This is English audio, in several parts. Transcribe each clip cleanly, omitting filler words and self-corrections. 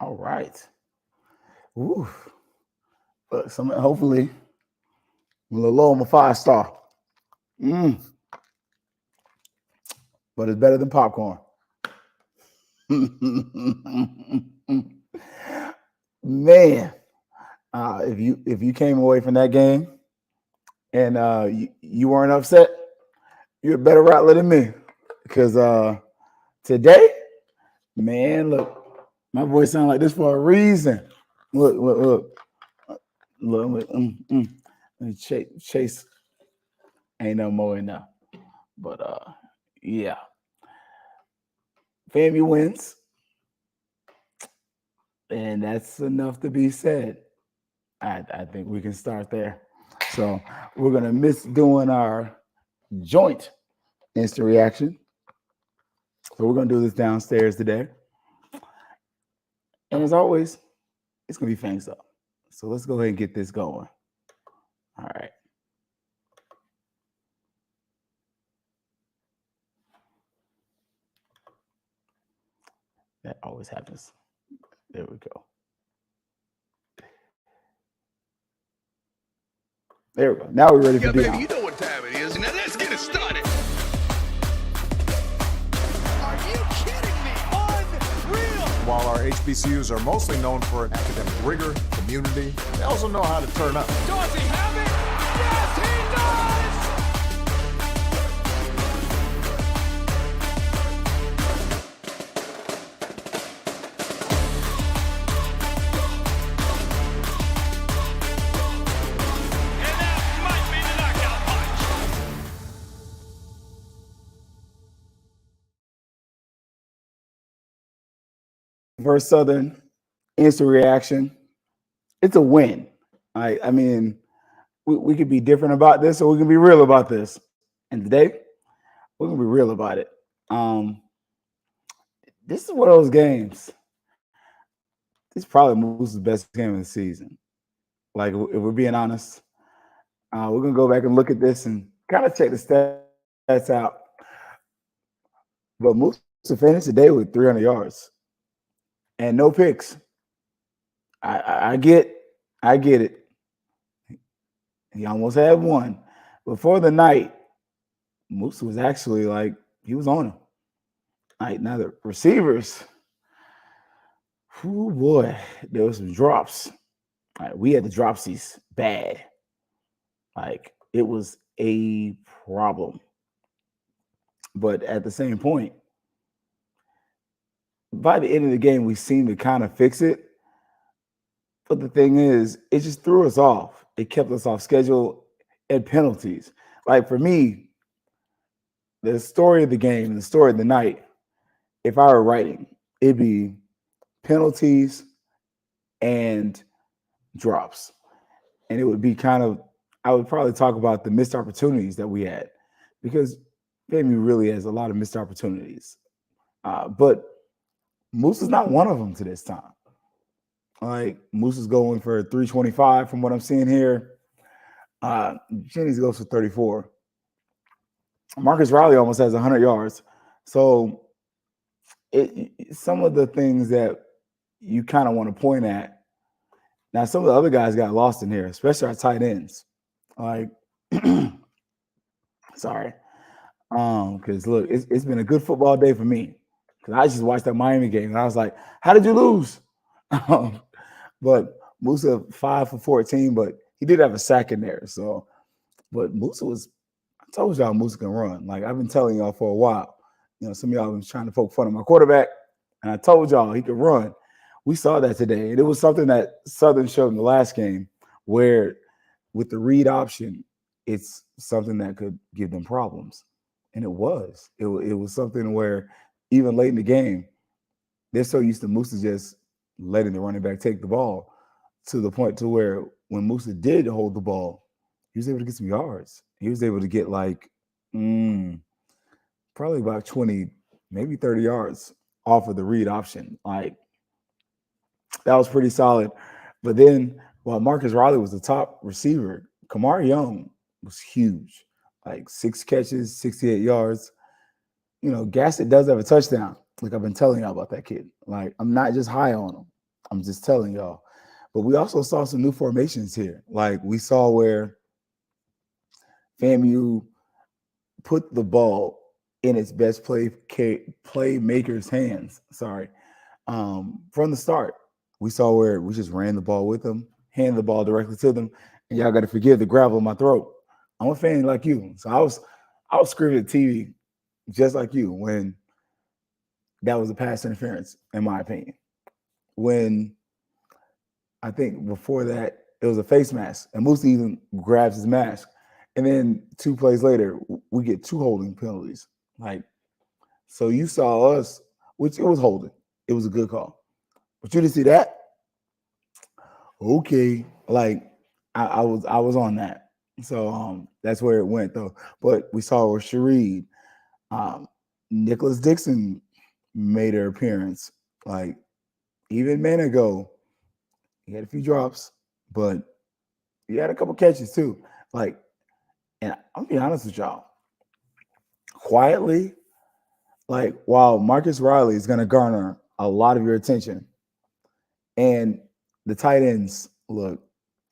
All right. Ooh. Look, hopefully I'm a little low on my 5 star. Mm, but it's better than popcorn. Man, if you came away from that game and you weren't upset, you're a better rattler than me. Because today, man, look, my voice sound like this for a reason. Look. Chase ain't no more enough. But yeah, FAMU wins, and that's enough to be said. I think we can start there. So we're gonna miss doing our joint instant reaction. So we're gonna do this downstairs today, and as always, it's gonna be Fangs up. So let's go ahead and get this going. All right. That always happens. There we go. There we go. Now we're ready for baby, Dion. you know what time it is. Now let's get it started. Are you kidding me? Unreal! While our HBCUs are mostly known for academic rigor, community, they also know how to turn up. Does he have it? Yes, he does! And that might be the knockout punch. Versus Southern instant reaction. It's a win. I mean, we could be different about this, or we can be real about this. And today, we're gonna be real about it. Um, this is one of those games. This is probably Moose's best game of the season. Like, if we're being honest, we're gonna go back and look at this and kind of check the stats out. But Moose finished the day with 300 yards and no picks. I get it. He almost had one. Before the night, Moose was actually like he was on him. Like now the receivers, oh boy, there was some drops. We had the dropsies bad. Like it was a problem. But at the same point, by the end of the game, we seemed to kind of fix it. But the thing is, it just threw us off. It kept us off schedule and penalties. Like for me, the story of the game, the story of the night, if I were writing, it'd be penalties and drops. And it would be kind of, I would probably talk about the missed opportunities that we had because FAMU really has a lot of missed opportunities. But Moose is not one of them to this time. Like Moose is going for 325 from what I'm seeing here. Jennings goes for 34. Marcus Riley almost has 100 yards. So some of the things that you kind of want to point at. Now, some of the other guys got lost in here, especially our tight ends. Like, sorry. Because look, it's been a good football day for me. Because I just watched that Miami game and I was like, how did you lose? But Musa 5 for 14, but he did have a sack in there. So, but Musa was, I told y'all Musa can run. Like I've been telling y'all for a while. You know, some of y'all been trying to poke fun of my quarterback, and I told y'all he could run. We saw that today, and it was something that Southern showed in the last game, where with the read option, it's something that could give them problems, and it was. It was something where even late in the game, they're so used to Musa just letting the running back take the ball to the point to where when Musa did hold the ball, he was able to get some yards. He was able to get like probably about 20, maybe 30 yards off of the read option. Like that was pretty solid. But then while Marcus Riley was the top receiver, Kamar Young was huge. Like 6 catches, 68 yards. You know, Gassett does have a touchdown. Like I've been telling y'all about that kid. Like I'm not just high on him. I'm just telling y'all. But we also saw some new formations here. Like we saw where FAMU put the ball in its best playmaker's hands. Sorry, from the start, we saw where we just ran the ball with them, handed the ball directly to them, and y'all got to forgive the gravel in my throat. I'm a fan like you, so I was screaming at TV just like you when that was a pass interference, in my opinion. When I think before that it was a face mask, and Moose even grabs his mask, and then 2 plays later we get 2 holding penalties. Like, so you saw us, which it was holding, it was a good call, but you didn't see that. Okay, like I was on that. So that's where it went though. But we saw where Shareed, um, Nicholas Dixon made her appearance. Like even a minute ago, he had a few drops, but he had a couple catches too. Like, and I'll be honest with y'all, quietly, like while Marcus Riley is going to garner a lot of your attention, and the tight ends, look,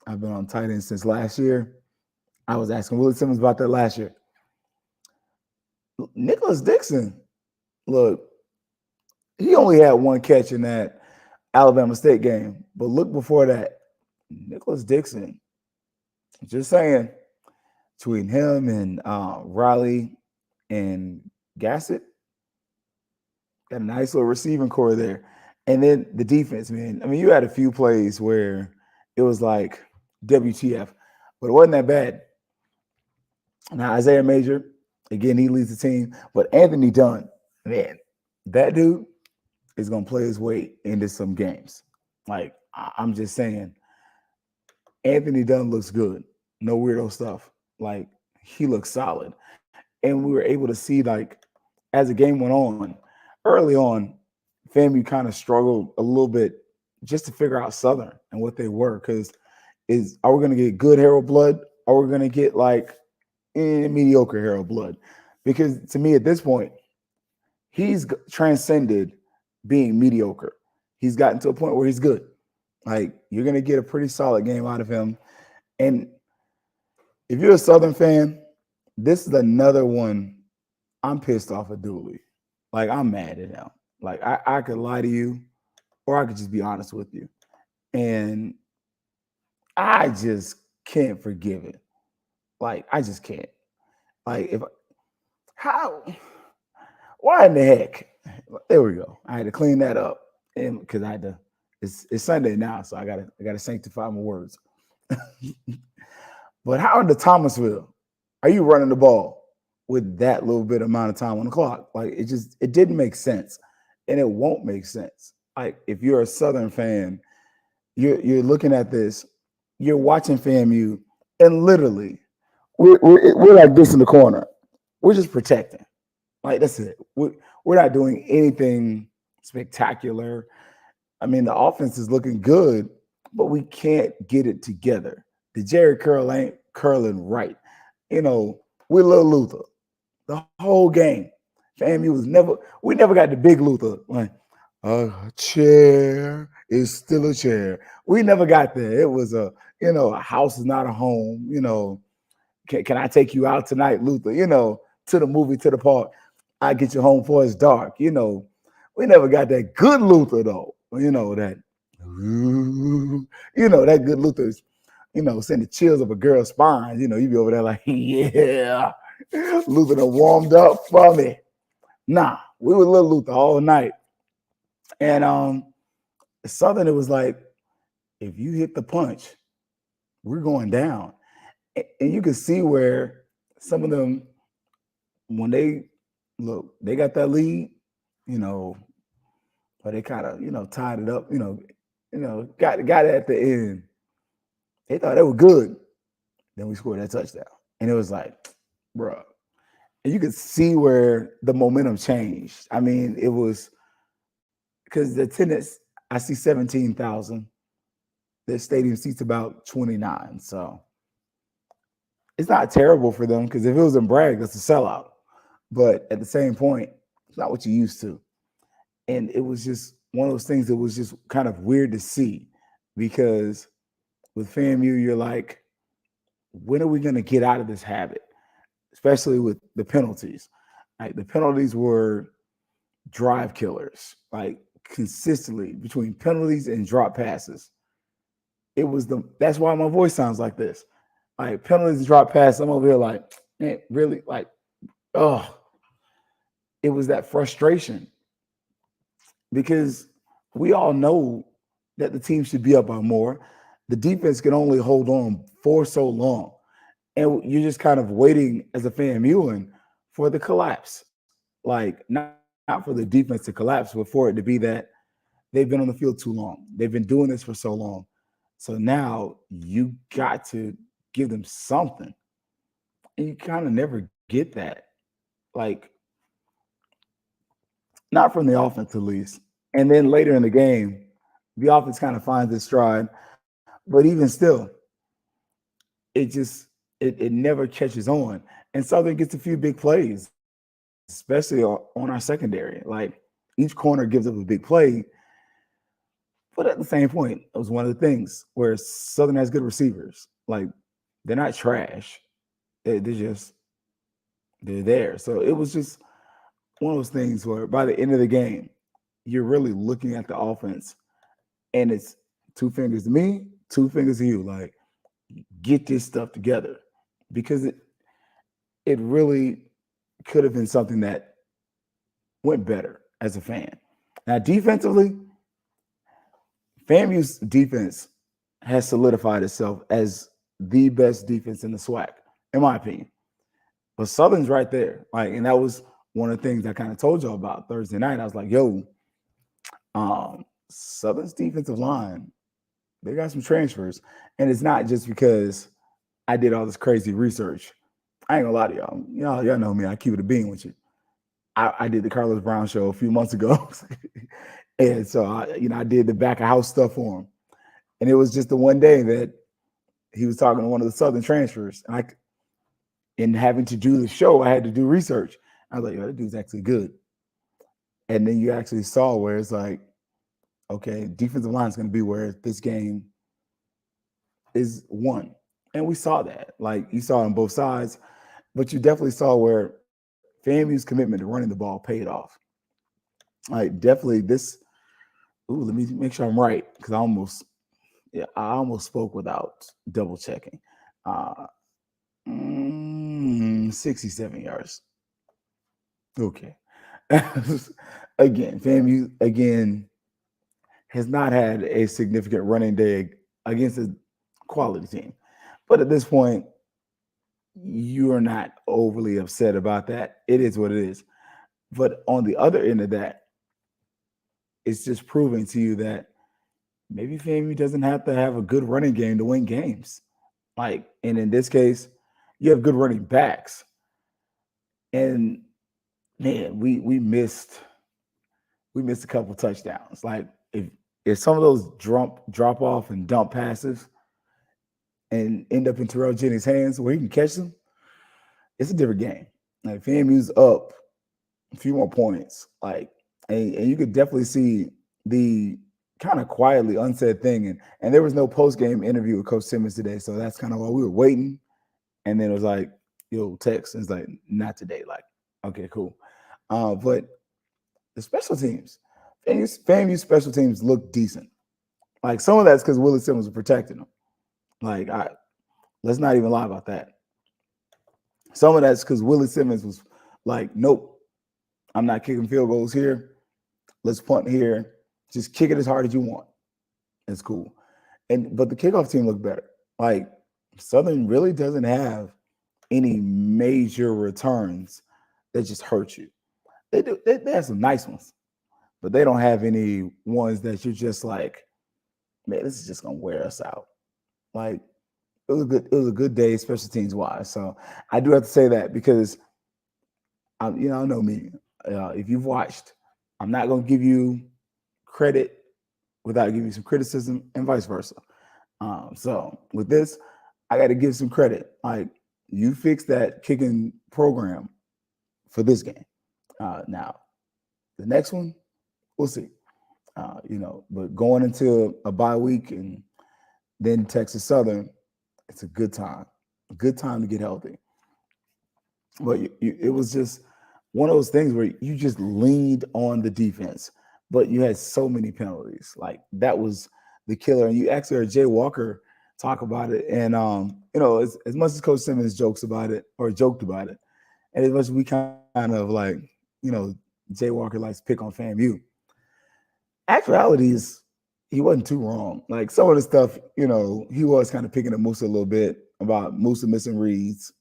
I've been on tight ends since last year. I was asking Willie Simmons about that last year. Nicholas Dixon, look, he only had 1 catch in that Alabama State game, but look before that, Nicholas Dixon, just saying, between him and Riley and Gassett, got a nice little receiving core there. And then the defense, man. I mean, you had a few plays where it was like WTF, but it wasn't that bad. Now, Isaiah Major, again, he leads the team, but Anthony Dunn, man, that dude is going to play his way into some games. Like, I'm just saying, Anthony Dunn looks good. No weirdo stuff. Like, he looks solid. And we were able to see, like, as the game went on, early on, FAMU kind of struggled a little bit just to figure out Southern and what they were. Because are we going to get good Harold blood? Or are we going to get, like, mediocre Harold blood? Because to me, at this point, he's transcended being mediocre. He's gotten to a point where he's good. Like, you're going to get a pretty solid game out of him. And if you're a Southern fan, this is another one I'm pissed off at Dooley. Like, I'm mad at him. Like, I could lie to you, or I could just be honest with you. And I just can't forgive it. Like, I just can't. Like, why in the heck? There we go. I had to clean that up. And because I had to, it's Sunday now, so I gotta sanctify my words. But how in the Thomasville are you running the ball with that little bit amount of time on the clock? Like, it didn't make sense, and it won't make sense. Like, if you're a Southern fan, you're looking at this, you're watching FAMU, and literally, we're like this in the corner. We're just protecting. Like, that's it. We're not doing anything spectacular. I mean, the offense is looking good, but we can't get it together. The Jerry curl ain't curling right. You know, we're Little Luther. The whole game. FAMU we never got the big Luther. Like, a chair is still a chair. We never got there. It was a house is not a home. Can I take you out tonight, Luther? To the movie, to the park. I get you home before it's dark. We never got that good Luther though. That good Luther's, send the chills of a girl's spine. You be over there like, yeah, Luther done warmed up for me. Nah, we were Little Luther all night. And Southern, it was like, if you hit the punch, we're going down. And you can see where some of them, when they got that lead, but they kind of, tied it up, got it at the end. They thought they were good. Then we scored that touchdown. And it was like, bruh. And you could see where the momentum changed. I mean, it was because the attendance, I see 17,000. The stadium seats about 29. So it's not terrible for them, because if it was in Bragg, that's a sellout. But at the same point, it's not what you used to. And it was just one of those things that was just kind of weird to see because with FAMU, you're like, when are we going to get out of this habit? Especially with the penalties. Like the penalties were drive killers, like consistently between penalties and drop passes. That's why my voice sounds like this. Like penalties and drop passes, I'm over here like, man, really? Like, oh, it was that frustration because we all know that the team should be up by more. The defense can only hold on for so long. And you're just kind of waiting as a FAMU for the collapse. Like, not for the defense to collapse, but for it to be that they've been on the field too long. They've been doing this for so long. So now you got to give them something. And you kind of never get that. Like, not from the offense at least. And then later in the game, the offense kind of finds its stride. But even still, it just it never catches on. And Southern gets a few big plays, especially on our secondary. Like each corner gives up a big play. But at the same point, it was one of the things where Southern has good receivers. Like they're not trash. They're there. So it was just one of those things where by the end of the game, you're really looking at the offense and it's two fingers to me, two fingers to you. Like, get this stuff together because it really could have been something that went better as a fan. Now, defensively, FAMU's defense has solidified itself as the best defense in the SWAC, in my opinion. But Southern's right there. Like, and that was one of the things I kind of told y'all about Thursday night. I was like, yo, Southern's defensive line, they got some transfers. And it's not just because I did all this crazy research. I ain't gonna lie to y'all. Y'all know me. I keep it a bean with you. I did the Carlos Brown show a few months ago. And so I did the back of house stuff for him. And it was just the one day that he was talking to one of the Southern transfers. And in having to do the show, I had to do research. I was like, yo, that dude's actually good. And then you actually saw where it's like, okay, defensive line is going to be where this game is won. And we saw that. Like, you saw it on both sides. But you definitely saw where FAMU's commitment to running the ball paid off. Like, definitely let me make sure I'm right, because I almost spoke without double checking. 67 yards. Okay. FAMU has not had a significant running day against a quality team. But at this point, you are not overly upset about that. It is what it is. But on the other end of that, it's just proving to you that maybe FAMU doesn't have to have a good running game to win games. Like, and in this case, you have good running backs. And man, we missed a couple touchdowns. Like, if some of those drop off and dump passes and end up in Terrell Jennings' hands where he can catch them, it's a different game. Like, FAMU's up a few more points. Like, and you could definitely see the kind of quietly unsaid thing. And there was no post-game interview with Coach Simmons today. So that's kind of why we were waiting. And then it was like, yo, text. And it's like, not today. Like, okay, cool. But the special teams, FAMU special teams look decent. Like, some of that's because Willie Simmons was protecting them. Like, let's not even lie about that. Some of that's because Willie Simmons was like, nope, I'm not kicking field goals here. Let's punt here. Just kick it as hard as you want. It's cool. But the kickoff team looked better. Like, Southern really doesn't have any major returns that just hurt you. They do. They have some nice ones, but they don't have any ones that you're just like, man, this is just gonna wear us out. Like, it was a good day, special teams wise. So I do have to say that because I know me. If you've watched, I'm not gonna give you credit without giving you some criticism, and vice versa. So with this, I got to give some credit. Like, you fixed that kicking program for this game. Now, the next one, we'll see. But going into a bye week and then Texas Southern, it's a good time to get healthy. But it was just one of those things where you just leaned on the defense, but you had so many penalties. Like that was the killer. And you actually heard Jay Walker talk about it. And as much as Coach Simmons joked about it, and as much as we kind of like, you know, Jay Walker likes to pick on FAMU. Actuality is he wasn't too wrong. Like some of the stuff, he was kind of picking at Musa a little bit about Musa missing reads,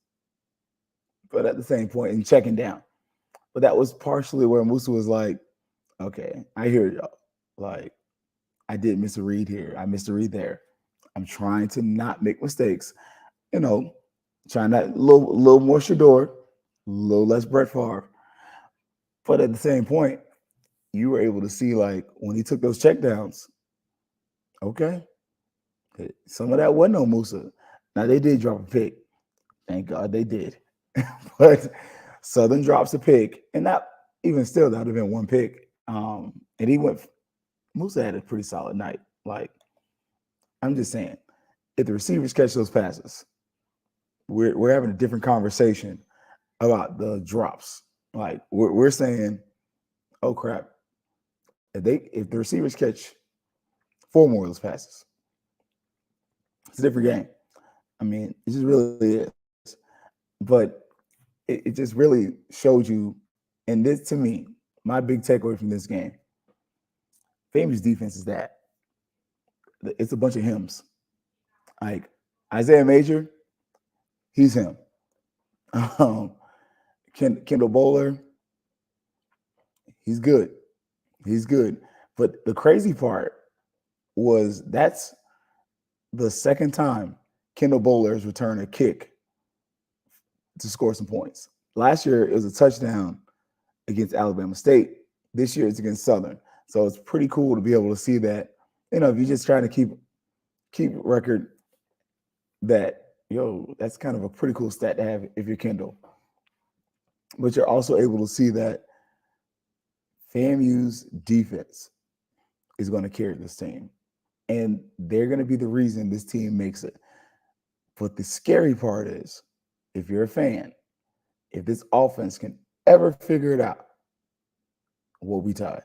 but at the same point and checking down. But that was partially where Musa was like, okay, I hear y'all. Like, I did miss a read here. I missed a read there. I'm trying to not make mistakes. Trying that little more Shador, a little less Brett Favre. But at the same point, you were able to see like when he took those checkdowns, okay, some of that wasn't on Musa. Now they did drop a pick. Thank God they did. But Southern drops a pick, and that even still that would have been one pick. And Musa had a pretty solid night. Like, I'm just saying, if the receivers catch those passes, we're having a different conversation about the drops. Like we're saying, oh crap, if the receivers catch 4 more of those passes, it's a different game. I mean, it just really is. But it just really showed you, and this to me, my big takeaway from this game, FAMU's defense is that it's a bunch of hymns. Like Isaiah Major, he's him. Kendall Bowler, he's good. He's good. But the crazy part was that's the second time Kendall Bowler has returned a kick to score some points. Last year, it was a touchdown against Alabama State. This year, it's against Southern. So it's pretty cool to be able to see that, if you're just trying to keep record that, that's kind of a pretty cool stat to have if you're Kendall. But you're also able to see that FAMU's defense is going to carry this team. And they're going to be the reason this team makes it. But the scary part is, if you're a fan, if this offense can ever figure it out, we'll be tied.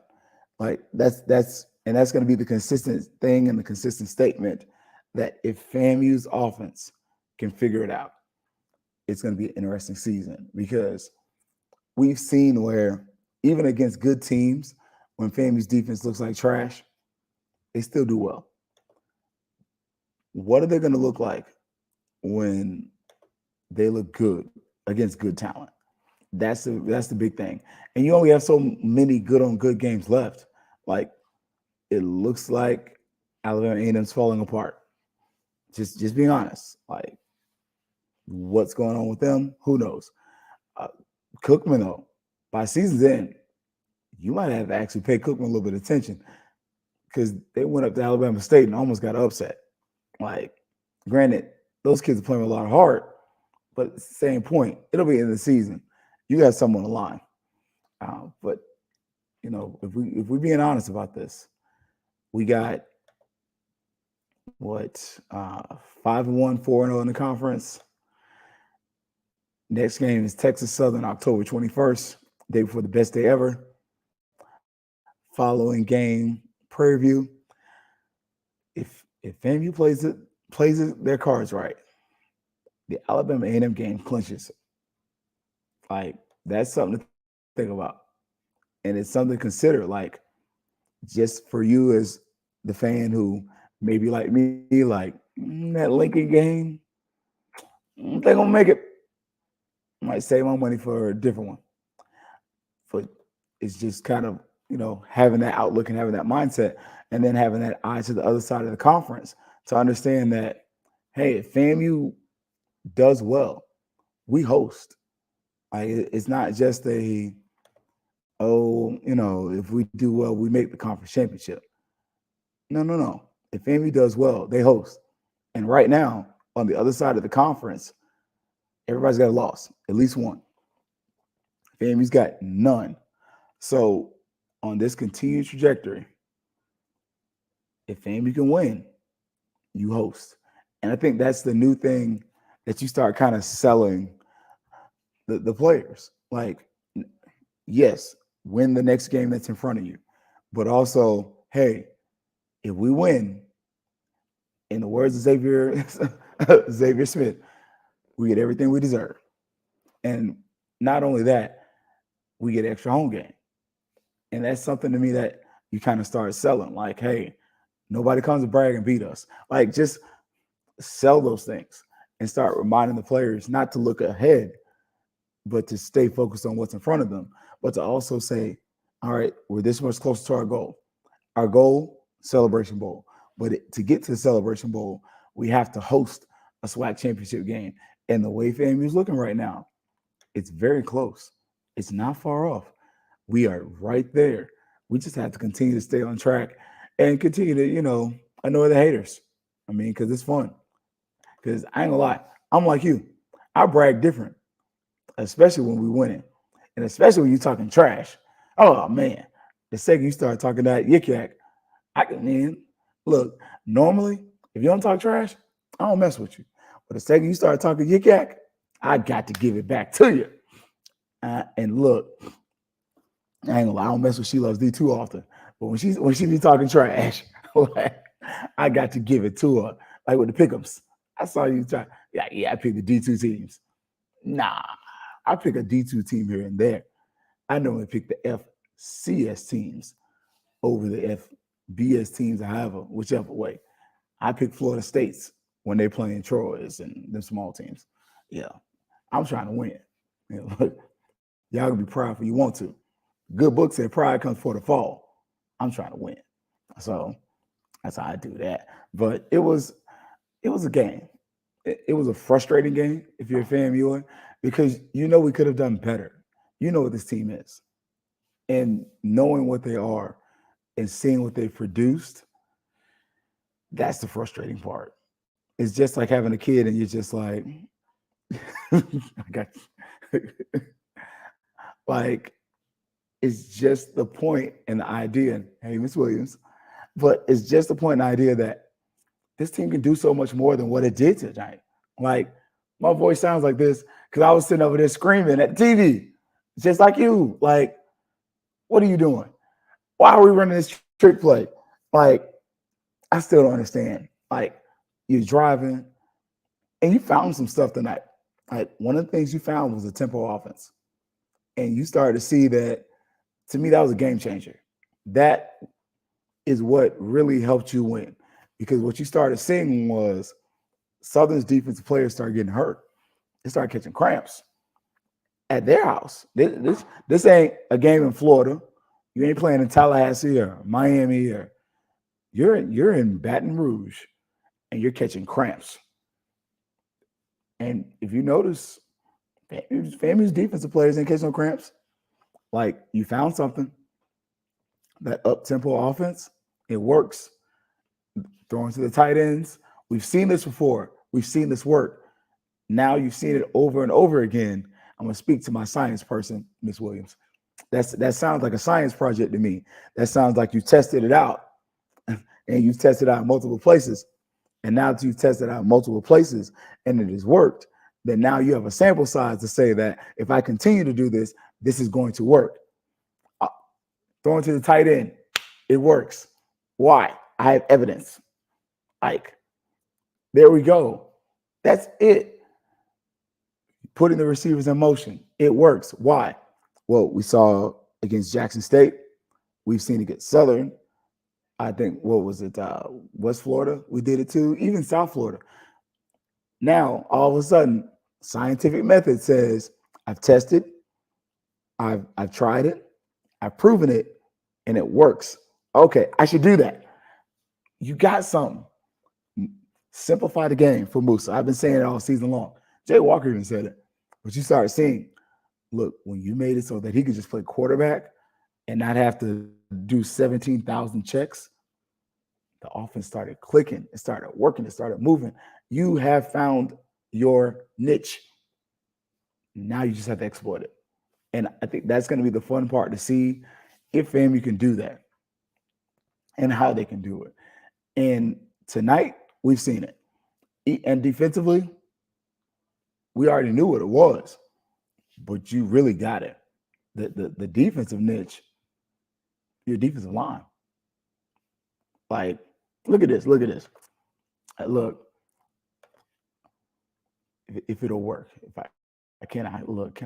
Like that's going to be the consistent thing and the consistent statement that if FAMU's offense can figure it out, it's going to be an interesting season, because we've seen where even against good teams, when FAMU's defense looks like trash, they still do well. What are they going to look like when they look good against good talent? That's the big thing. And you only have so many good on good games left. Like, it looks like Alabama A&M's falling apart. Just being honest. Like, what's going on with them? Who knows? Cookman, though, by season's end, you might have to actually pay Cookman a little bit of attention, because they went up to Alabama State and almost got upset. Like, granted, those kids are playing with a lot of heart, but at the same point, it'll be in the season. You got someone on the line. But, if we're being honest about this, we got, 5-1, 4-0 in the conference. Next game is Texas Southern, October 21st, day before the best day ever. Following game, Prairie View. If FAMU plays their cards right, the Alabama A&M game clinches. Like, that's something to think about. And it's something to consider, like, just for you as the fan who maybe like me, like, that Lincoln game, they're going to make it. Might save my money for a different one. But it's just kind of, having that outlook and having that mindset, and then having that eye to the other side of the conference to understand that, hey, if FAMU does well, we host. Like, it's not just if we do well, we make the conference championship. No. If FAMU does well, they host. And right now, on the other side of the conference, everybody's got a loss, at least one. FAMU's got none. So on this continued trajectory, If FAMU can win, you host. And I think that's the new thing that you start kind of selling the players. Like, yes, win the next game that's in front of you, but also, hey, if we win, in the words of Xavier Smith, we get everything we deserve. And not only that, we get extra home game. And that's something to me that you kind of start selling. Like, hey, nobody comes to brag and beat us. Like, just sell those things and start reminding the players not to look ahead, but to stay focused on what's in front of them, but to also say, all right, we're this much closer to our goal. Our goal, Celebration Bowl. But to get to the Celebration Bowl, we have to host a SWAC championship game. And the way FAMU is looking right now, it's very close. It's not far off. We are right there. We just have to continue to stay on track and continue to, annoy the haters. I mean, because it's fun. Because I ain't gonna lie, I'm like you. I brag different, especially when we winning. And especially when you're talking trash. Oh man. The second you start talking that yik yak, I can look, normally, if you don't talk trash, I don't mess with you. But the second you start talking yik yak, I got to give it back to you. And look, I ain't gonna lie, I don't mess with She Loves D too often. But when she be talking trash, I got to give it to her. Like with the pickups. I saw you try. Yeah, I picked the D2 teams. Nah, I pick a D2 team here and there. I normally pick the FCS teams over the FBS teams, however, whichever way. I pick Florida States when they play in Troy's and them small teams. Yeah, I'm trying to win. Look, y'all can be proud if you want to. Good book said pride comes for the fall. I'm trying to win. So that's how I do that. But it was a game. It was a frustrating game if you're a FAMU, because we could have done better. You know what this team is. And knowing what they are and seeing what they've produced, that's the frustrating part. It's just like having a kid and you're just like, I got like, it's just the point and the idea. Hey, Miss Williams, but it's just the point and idea that this team can do so much more than what it did tonight. Like, my voice sounds like this because I was sitting over there screaming at the TV, just like you. Like, what are you doing? Why are we running this trick play? Like, I still don't understand. Like, you're driving and you found some stuff tonight. Like, one of the things you found was a tempo offense. And you started to see that, to me, that was a game changer. That is what really helped you win. Because what you started seeing was Southern's defensive players started getting hurt. They started catching cramps at their house. This ain't a game in Florida. You ain't playing in Tallahassee or Miami, or you're in Baton Rouge and you're catching cramps. And if you notice, FAMU's defensive players ain't catching no cramps. Like, you found something. That up-tempo offense, it works. Throwing to the tight ends. We've seen this before. We've seen this work. Now you've seen it over and over again. I'm going to speak to my science person, Miss Williams. That sounds like a science project to me. That sounds like you tested it out, and you've tested out multiple places. And now that you've tested out multiple places and it has worked, then now you have a sample size to say that if I continue to do this, this is going to work. Throwing to the tight end, it works. Why? I have evidence. Like, there we go. That's it. Putting the receivers in motion, it works. Why? Well, we saw against Jackson State. We've seen it against Southern. I think, what was it? West Florida, we did it too. Even South Florida. Now, all of a sudden, scientific method says, I've tested, I've tried it, I've proven it, and it works. Okay, I should do that. You got something. Simplify the game for Musa. I've been saying it all season long. Jay Walker even said it. But you start seeing, look, when you made it so that he could just play quarterback and not have to do 17,000 checks, the offense started clicking. It started working. It started moving. You have found your niche. Now you just have to exploit it. And I think that's going to be the fun part, to see if FAMU can do that and how they can do it. And tonight, we've seen it. And defensively, we already knew what it was, but you really got it. The defensive niche, your defensive line. Like, look at this. Look at this. Look, if it'll work, if I can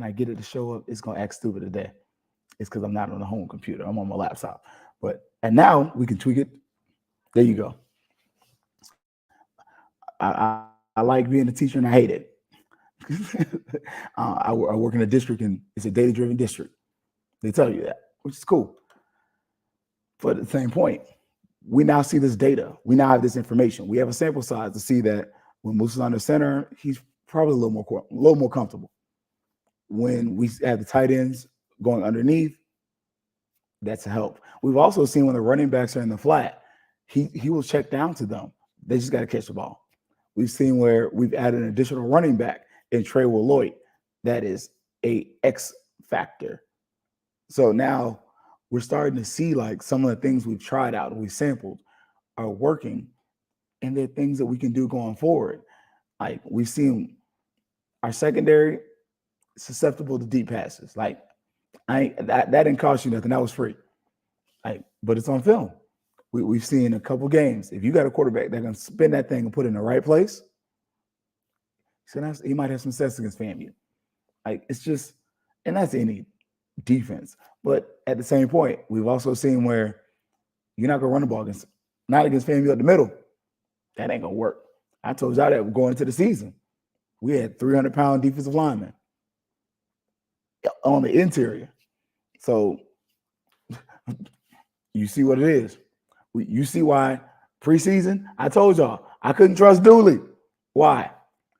I get it to show up? It's gonna act stupid today. It's because I'm not on the home computer. I'm on my laptop. And now we can tweak it. There you go. I like being a teacher and I hate it. I work in a district and it's a data-driven district. They tell you that, which is cool. But at the same point, we now see this data. We now have this information. We have a sample size to see that when Moose is under center, he's probably a little more comfortable. When we have the tight ends going underneath, that's a help. We've also seen when the running backs are in the flat, he will check down to them. They just got to catch the ball. We've seen where we've added an additional running back in Trey Lloyd. That is a X factor. So now we're starting to see like some of the things we've tried out and we sampled are working, and they're things that we can do going forward. Like we've seen our secondary susceptible to deep passes. Like that didn't cost you nothing. That was free. But it's on film. We've seen a couple games. If you got a quarterback that can spin that thing and put it in the right place, he might have some success against FAMU. It's just, and that's any defense. But at the same point, we've also seen where you're not gonna run the ball not against FAMU up the middle. That ain't gonna work. I told y'all that going into the season. We had 300-pound defensive linemen on the interior. So you see what it is. You see why preseason, I told y'all, I couldn't trust Dooley. Why?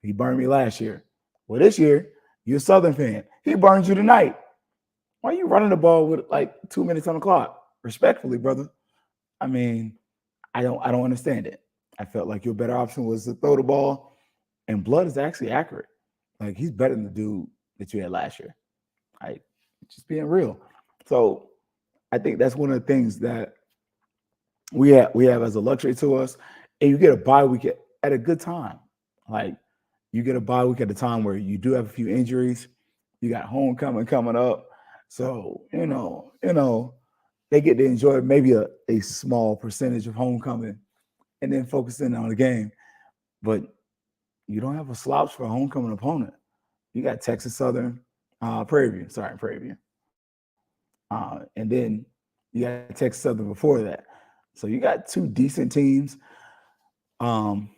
He burned me last year. Well, this year, you're a Southern fan. He burned you tonight. Why are you running the ball with like 2 minutes on the clock? Respectfully, brother. I mean, I don't understand it. I felt like your better option was to throw the ball, and Blood is actually accurate. Like he's better than the dude that you had last year. Just being real. So I think that's one of the things that we have as a luxury to us. And you get a bye week at a good time. Like you get a bye week at a time where you do have a few injuries. You got homecoming coming up. So, they get to enjoy maybe a small percentage of homecoming and then focus in on the game. But you don't have a slouch for a homecoming opponent. You got Texas Southern, Prairie View. And then you got Texas Southern before that. So you got two decent teams. And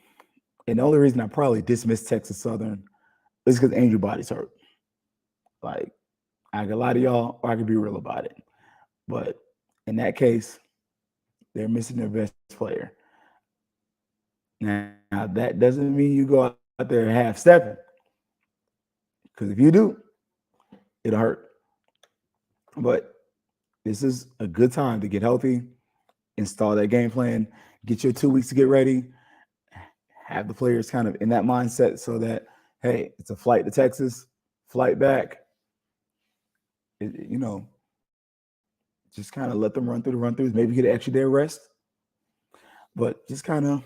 the only reason I probably dismissed Texas Southern is because Andrew Body's hurt. Like, I can lie to y'all, or I can be real about it. But in that case, they're missing their best player. Now, that doesn't mean you go out there half-stepping. Because if you do, it'll hurt. But this is a good time to get healthy, install that game plan, get your 2 weeks to get ready, have the players kind of in that mindset so that, hey, it's a flight to Texas, flight back. Just kind of let them run through the run-throughs, maybe get an extra day of rest. But just kind of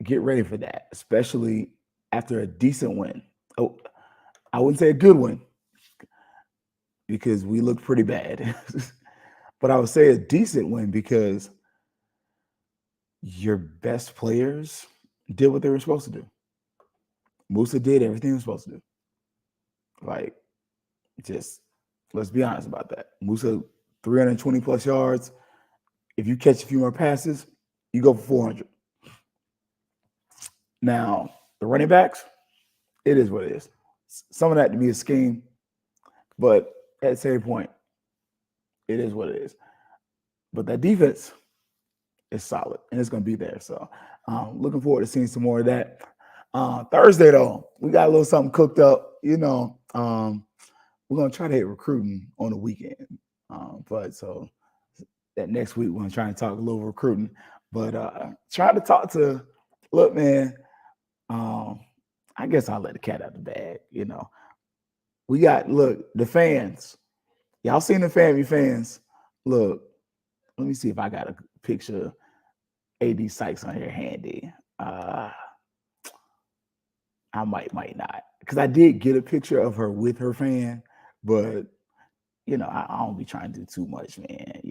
get ready for that, especially after a decent win. Oh, I wouldn't say a good win because we looked pretty bad. But I would say a decent win because your best players did what they were supposed to do. Musa did everything he was supposed to do. Like, just let's be honest about that. Musa, 320 plus yards. If you catch a few more passes, you go for 400. Now, the running backs, it is what it is. Some of that to me is scheme, but at the same point, it is what it is. But that defense is solid, and it's going to be there. So looking forward to seeing some more of that. Thursday, though, we got a little something cooked up. We're going to try to hit recruiting on the weekend. But so that next week, we're going to try and talk a little recruiting. But trying to talk to, look, man, I guess I'll let the cat out the bag, We got, the fans. Y'all seen the FAMU fans. Look, let me see if I got a picture AD Sykes on here handy. I might not, because I did get a picture of her with her fan, but I don't be trying to do too much, man.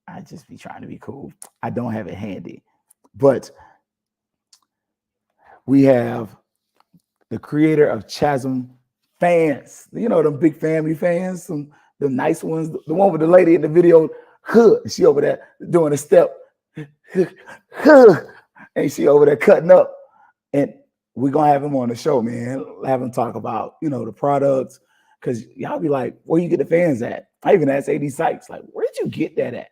I just be trying to be cool. I don't have it handy, but we have the creator of Chasm Fans. Them big family fans, the nice ones. The one with the lady in the video, she over there doing a step, and she over there cutting up. And we're gonna have him on the show, man. Have him talk about the products, because y'all be like, where you get the fans at? I even asked AD Sykes, like, where did you get that at?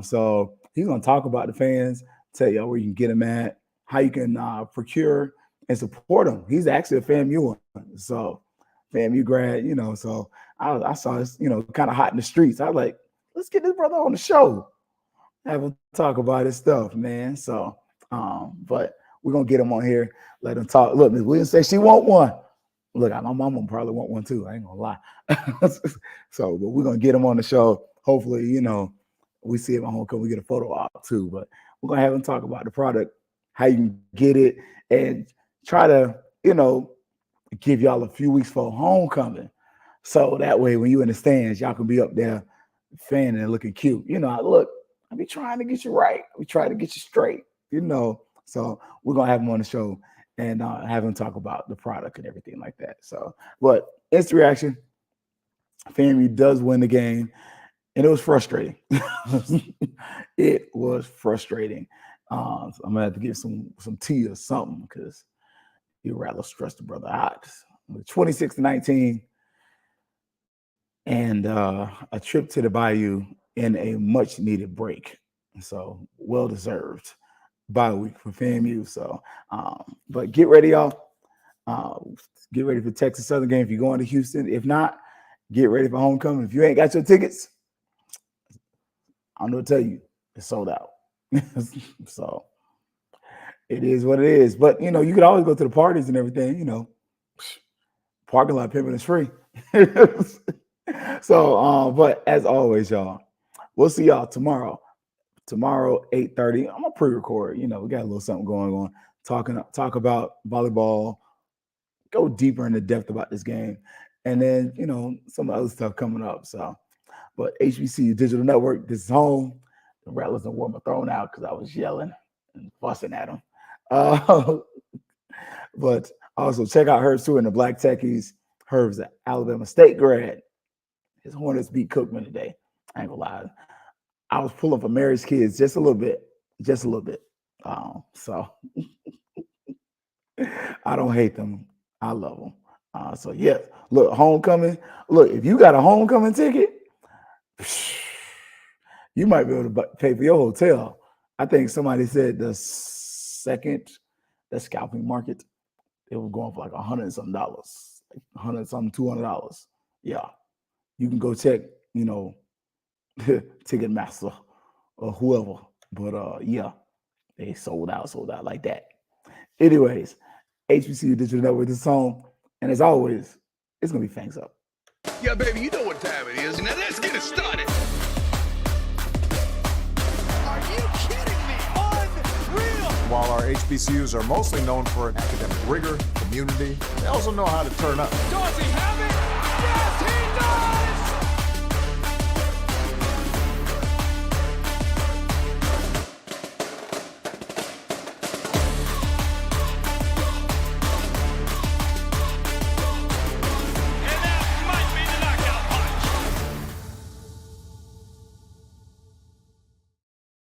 So he's gonna talk about the fans, tell y'all where you can get them at, how you can procure and support him. He's actually a FAMU one, so FAMU grad, So I saw this, kind of hot in the streets. I was like, let's get this brother on the show, have him talk about his stuff, man. So, but we're gonna get him on here, let him talk. Look, Ms. Williams said she want one. Look, my mama probably want one too. I ain't gonna lie. So, but we're gonna get him on the show. Hopefully, we see him at homecoming. We get a photo op too. But we're gonna have him talk about the product, how you can get it, and try to, give y'all a few weeks for homecoming. So that way, when you in the stands, y'all can be up there fanning and looking cute. I be trying to get you right. We try to get you straight, So we're gonna have him on the show and have him talk about the product and everything like that. So, but instant reaction, FAMU does win the game, and it was frustrating. It was frustrating. So I'm gonna have to get some tea or something, because you'd rather stress the brother out. 26-19, and a trip to the Bayou in a much needed break. So well deserved bye week for FAMU. So, but get ready, y'all. Get ready for Texas Southern game if you're going to Houston. If not, get ready for homecoming. If you ain't got your tickets, I'm gonna tell you, it's sold out. So it is what it is. But you can always go to the parties and everything. Parking lot pimping is free. So, but as always, y'all, we'll see y'all tomorrow. Tomorrow, 8:30. I'm gonna pre-record. We got a little something going on. Talk about volleyball. Go deeper into depth about this game, and then some other stuff coming up. So, but HBCU Digital Network, this is home. The Rattlers and wore my throne out because I was yelling and fussing at them. But also check out Herbs too in the Black Techies. Herbs, an Alabama State grad. His Hornets beat Cookman today. I ain't gonna lie. I was pulling for Mary's kids just a little bit. So I don't hate them. I love them. So yeah, look, homecoming. Look, if you got a homecoming ticket, you might be able to pay for your hotel. I think somebody said the scalping market, it was going for like $100 and something, like $100 something, $200. Yeah, you can go check, Ticketmaster or whoever. But yeah, they sold out like that. Anyways, HBCU Digital Network is home, and as always, it's gonna be Fangs Up. Yeah, baby, you know what time it is. Now let's get it started. Are you kidding me? Unreal! While our HBCUs are mostly known for academic rigor, community, they also know how to turn up. Dorsey, have it!